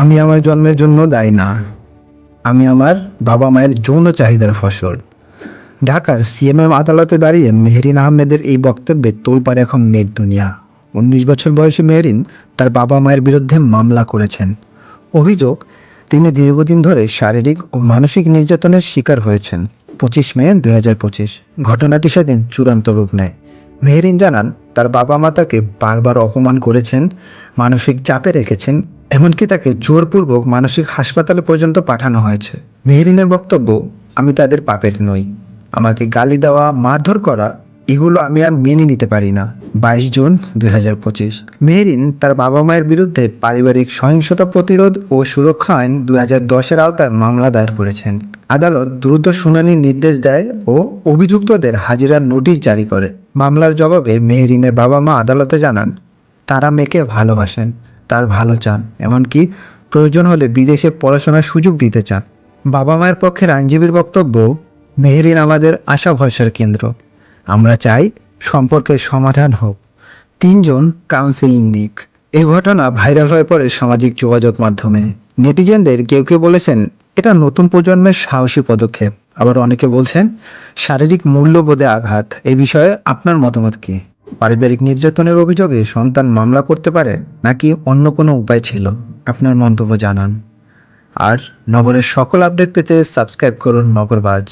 আমি আমার জন্মের জন্য দায়ী না, আমি আমার বাবা মায়ের যৌন চাহিদার ফসল। ঢাকার সিএমএম আদালতে দাঁড়িয়ে মেহেরিন আহমেদের এই বক্তব্যে তোলপাড় এখন নেট দুনিয়া। 19 বছর বয়সী মেহেরিন তার বাবা মায়ের বিরুদ্ধে মামলা করেছেন। অভিযোগ, তিনি দীর্ঘদিন ধরে শারীরিক ও মানসিক নির্যাতনের শিকার হয়েছেন। 25 মে 2025 ঘটনাটি সেদিন চূড়ান্ত রূপ নেয়। মেহেরিন জানান, তার বাবা মা তাকে বারবার অপমান করেছেন, মানসিক চাপে রেখেছেন, এমনকি তাকে জোরপূর্বক মানসিক হাসপাতালে পর্যন্ত পাঠানো হয়েছে। মেহেরিনের বক্তব্য, আমি তাদের পাপের নই, আমাকে গালি দেওয়া, মারধর করা, এগুলো আমি আর মেনে নিতে পারি না। 22 জুন 2025 মেহেরিন তার বাবা মায়ের বিরুদ্ধে পারিবারিক সহিংসতা প্রতিরোধ ও সুরক্ষা আইন 2010-এর আওতায় মামলা দায়ের করেছেন। আদালত দ্রুত শুনানির নির্দেশ দেয় ও অভিযুক্তদের হাজিরার নোটিশ জারি করে। মামলার জবাবে মেহেরিনের বাবা মা আদালতে জানান, তারা মেয়েকে ভালোবাসেন, তার ভালো চান, এমনকি প্রয়োজন হলে বিদেশে পড়াশোনার সুযোগ দিতে চান। বাবা মায়ের পক্ষের আইনজীবীর বক্তব্য, মেহেরিন আমাদের আশা ভরসার কেন্দ্র, আমরা চাই সম্পর্কের সমাধান হোক। 3 জন কাউন্সিলিং নিক। এই ঘটনা ভাইরাল হয়ে পড়ে সামাজিক যোগাযোগ মাধ্যমে। নেটিজেনদের কেউ কেউ বলেছেন, এটা নতুন প্রজন্মের সাহসী পদক্ষেপ, আবার অনেকে বলছেন শারীরিক মূল্যবোধে আঘাত। এই বিষয়ে আপনার মতামত কি? পারিবারিক নির্যাতনের অভিযোগে সন্তান মামলা করতে পারে নাকি অন্য কোনো উপায় ছিল? আপনার মন্তব্য জানান। আর নগরের সকল আপডেট পেতে সাবস্ক্রাইব করুন নগরবাজ।